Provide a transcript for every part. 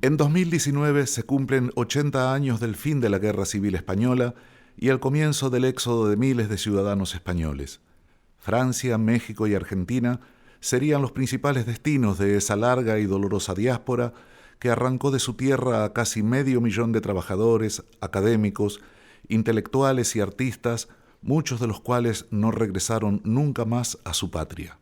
En 2019 se cumplen 80 años del fin de la Guerra Civil Española y el comienzo del éxodo de miles de ciudadanos españoles. Francia, México y Argentina serían los principales destinos de esa larga y dolorosa diáspora que arrancó de su tierra a casi 500.000 de trabajadores, académicos, intelectuales y artistas, muchos de los cuales no regresaron nunca más a su patria.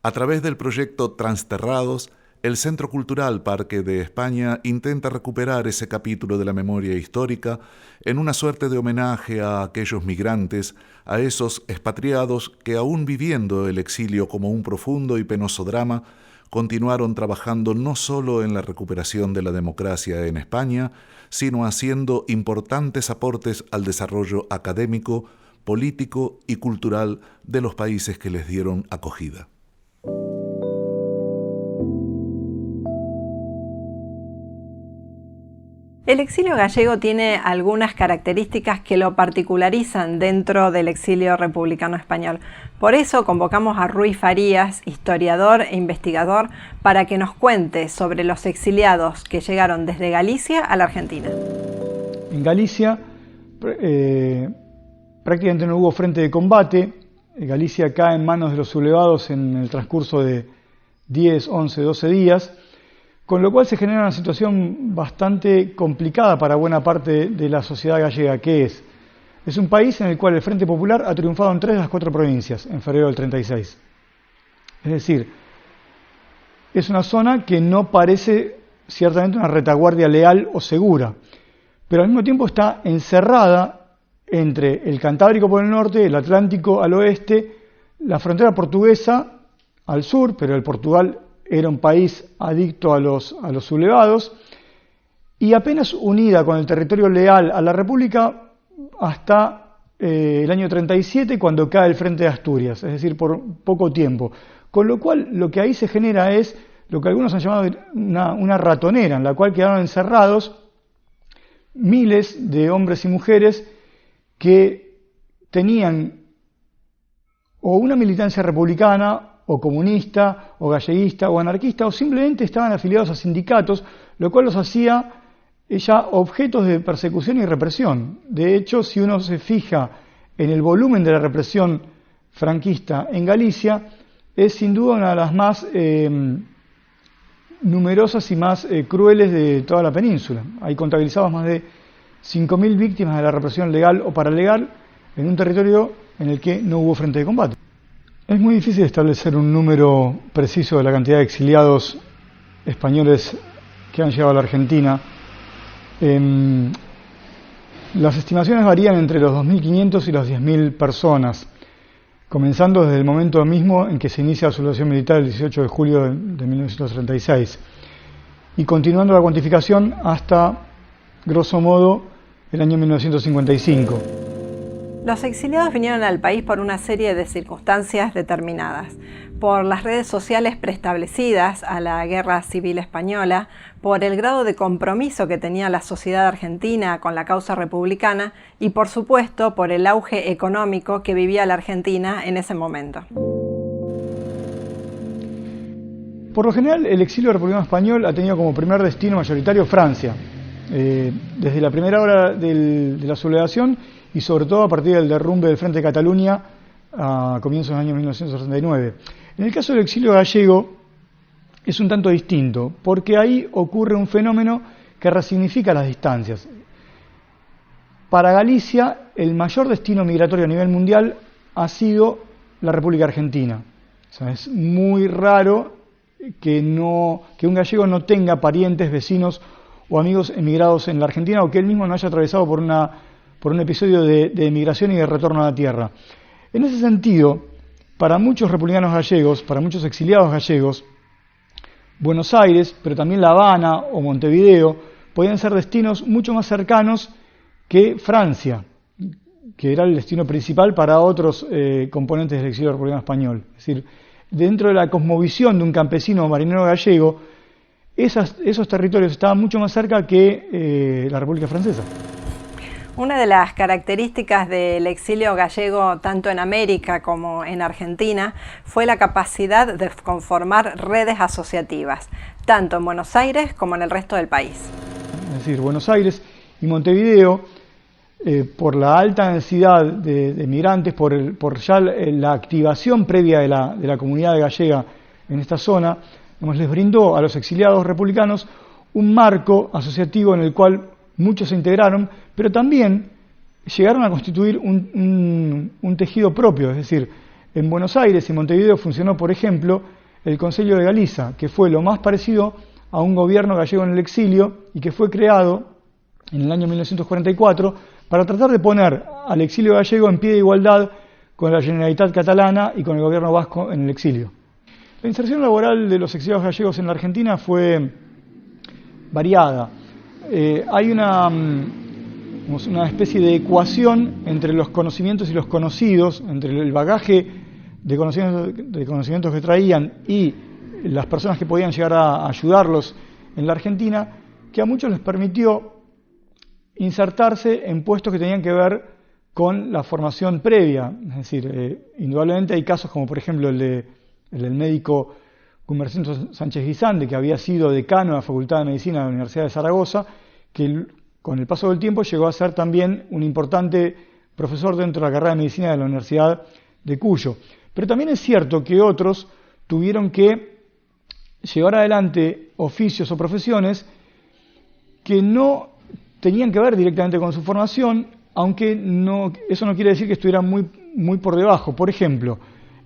A través del proyecto Transterrados, el Centro Cultural Parque de España intenta recuperar ese capítulo de la memoria histórica en una suerte de homenaje a aquellos migrantes, a esos expatriados que, aún viviendo el exilio como un profundo y penoso drama, continuaron trabajando no solo en la recuperación de la democracia en España, sino haciendo importantes aportes al desarrollo académico, político y cultural de los países que les dieron acogida. El exilio gallego tiene algunas características que lo particularizan dentro del exilio republicano español. Por eso convocamos a Rui Farías, historiador e investigador, para que nos cuente sobre los exiliados que llegaron desde Galicia a la Argentina. En Galicia prácticamente no hubo frente de combate. Galicia cae en manos de los sublevados en el transcurso de 10, 11, 12 días. Con lo cual se genera una situación bastante complicada para buena parte de la sociedad gallega, que es un país en el cual el Frente Popular ha triunfado en 3 de las 4 provincias en febrero del 36. Es decir, es una zona que no parece ciertamente una retaguardia leal o segura, pero al mismo tiempo está encerrada entre el Cantábrico por el norte, el Atlántico al oeste, la frontera portuguesa al sur, pero el Portugal era un país adicto a los sublevados, y apenas unida con el territorio leal a la República hasta el año 37, cuando cae el Frente de Asturias, es decir, por poco tiempo. Con lo cual, lo que ahí se genera es lo que algunos han llamado una ratonera, en la cual quedaron encerrados miles de hombres y mujeres que tenían o una militancia republicana, o comunista, o galleguista, o anarquista, o simplemente estaban afiliados a sindicatos, lo cual los hacía ya objetos de persecución y represión. De hecho, si uno se fija en el volumen de la represión franquista en Galicia, es sin duda una de las más numerosas y más crueles de toda la península. Hay contabilizados más de 5.000 víctimas de la represión legal o paralegal en un territorio en el que no hubo frente de combate. Es muy difícil establecer un número preciso de la cantidad de exiliados españoles que han llegado a la Argentina. Las estimaciones varían entre los 2.500 y los 10.000 personas, comenzando desde el momento mismo en que se inicia la sublevación militar el 18 de julio de 1936 y continuando la cuantificación hasta, grosso modo, el año 1955. Los exiliados vinieron al país por una serie de circunstancias determinadas, por las redes sociales preestablecidas a la Guerra Civil Española, por el grado de compromiso que tenía la sociedad argentina con la causa republicana y, por supuesto, por el auge económico que vivía la Argentina en ese momento. Por lo general, el exilio republicano español ha tenido como primer destino mayoritario Francia, desde la primera hora de la sublevación y sobre todo a partir del derrumbe del Frente de Cataluña a comienzos del año 1969. En el caso del exilio gallego es un tanto distinto, porque ahí ocurre un fenómeno que resignifica las distancias. Para Galicia, el mayor destino migratorio a nivel mundial ha sido la República Argentina. O sea, es muy raro que un gallego no tenga parientes, vecinos o amigos emigrados en la Argentina, o que él mismo no haya atravesado por un episodio de emigración y de retorno a la tierra. En ese sentido, para muchos republicanos gallegos, para muchos exiliados gallegos, Buenos Aires, pero también La Habana o Montevideo, podían ser destinos mucho más cercanos que Francia, que era el destino principal para otros componentes del exilio republicano español. Es decir, dentro de la cosmovisión de un campesino marinero gallego, esos territorios estaban mucho más cerca que la República Francesa. Una de las características del exilio gallego, tanto en América como en Argentina, fue la capacidad de conformar redes asociativas, tanto en Buenos Aires como en el resto del país. Es decir, Buenos Aires y Montevideo, por la alta densidad de migrantes, por ya la activación previa de la comunidad gallega en esta zona, les brindó a los exiliados republicanos un marco asociativo en el cual muchos se integraron, pero también llegaron a constituir un tejido propio. Es decir, en Buenos Aires y Montevideo funcionó, por ejemplo, el Consello de Galiza, que fue lo más parecido a un gobierno gallego en el exilio y que fue creado en el año 1944 para tratar de poner al exilio gallego en pie de igualdad con la Generalitat catalana y con el gobierno vasco en el exilio. La inserción laboral de los exiliados gallegos en la Argentina fue variada. Hay una especie de ecuación entre los conocimientos y los conocidos, entre el bagaje de conocimientos que traían y las personas que podían llegar a ayudarlos en la Argentina, que a muchos les permitió insertarse en puestos que tenían que ver con la formación previa. Es decir, indudablemente hay casos como por ejemplo el del médico Gumersindo Sánchez Guisande, que había sido decano de la Facultad de Medicina de la Universidad de Zaragoza, que con el paso del tiempo llegó a ser también un importante profesor dentro de la carrera de Medicina de la Universidad de Cuyo. Pero también es cierto que otros tuvieron que llevar adelante oficios o profesiones que no tenían que ver directamente con su formación, aunque eso no quiere decir que estuvieran muy por debajo. Por ejemplo,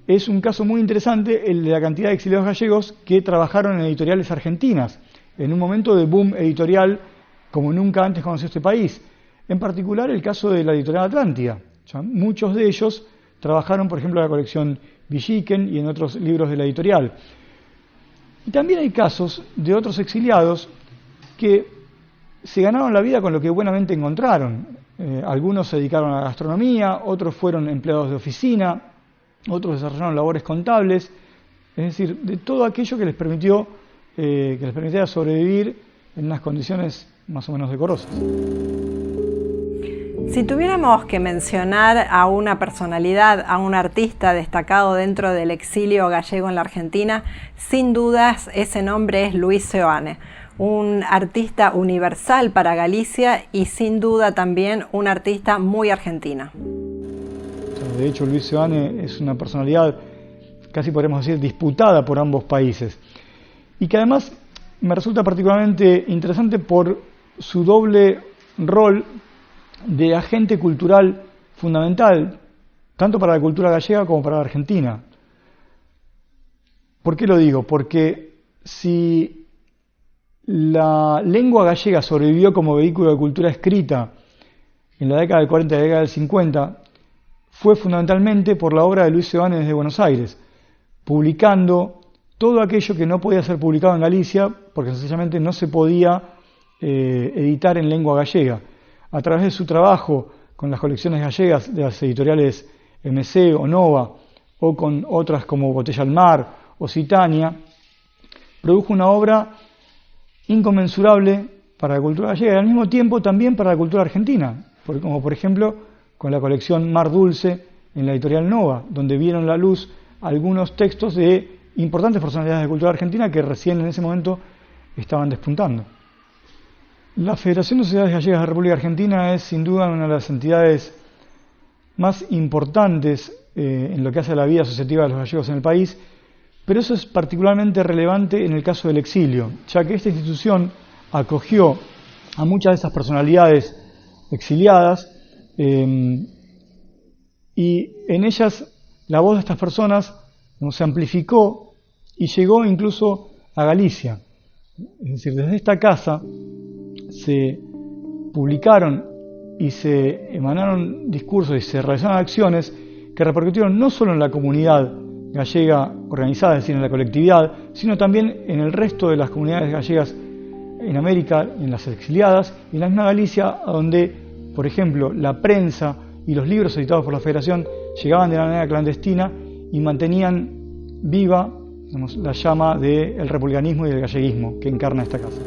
es un caso muy interesante el de la cantidad de exiliados gallegos que trabajaron en editoriales argentinas, en un momento de boom editorial como nunca antes conoció este país. En particular el caso de la editorial Atlántida. Muchos de ellos trabajaron, por ejemplo, en la colección Villiquen y en otros libros de la editorial. Y también hay casos de otros exiliados que se ganaron la vida con lo que buenamente encontraron. Algunos se dedicaron a la gastronomía, otros fueron empleados de oficina, otros desarrollaron labores contables, es decir, de todo aquello que les permitía sobrevivir en unas condiciones más o menos decorosas. Si tuviéramos que mencionar a una personalidad, a un artista destacado dentro del exilio gallego en la Argentina, sin dudas ese nombre es Luis Seoane, un artista universal para Galicia y sin duda también un artista muy argentina. De hecho, Luis Seoane es una personalidad, casi podríamos decir, disputada por ambos países. Y que además me resulta particularmente interesante por su doble rol de agente cultural fundamental, tanto para la cultura gallega como para la argentina. ¿Por qué lo digo? Porque si la lengua gallega sobrevivió como vehículo de cultura escrita en la década del 40 y la década del 50, fue fundamentalmente por la obra de Luis Seoane desde Buenos Aires, publicando todo aquello que no podía ser publicado en Galicia, porque sencillamente no se podía editar en lengua gallega. A través de su trabajo con las colecciones gallegas de las editoriales MC o Nova, o con otras como Botella al Mar o Citania, produjo una obra inconmensurable para la cultura gallega y al mismo tiempo también para la cultura argentina, como por ejemplo con la colección Mar Dulce en la editorial Nova, donde vieron la luz algunos textos de importantes personalidades de cultura argentina que recién en ese momento estaban despuntando. La Federación de Sociedades Gallegas de la República Argentina es sin duda una de las entidades más importantes en lo que hace a la vida asociativa de los gallegos en el país, pero eso es particularmente relevante en el caso del exilio, ya que esta institución acogió a muchas de esas personalidades exiliadas y en ellas la voz de estas personas se amplificó y llegó incluso a Galicia. Es decir, desde esta casa se publicaron y se emanaron discursos y se realizaron acciones que repercutieron no solo en la comunidad gallega organizada, es decir, en la colectividad, sino también en el resto de las comunidades gallegas en América, en las exiliadas y en la misma Galicia, donde, por ejemplo, la prensa y los libros editados por la Federación llegaban de manera clandestina y mantenían viva la llama del republicanismo y del galleguismo que encarna esta casa.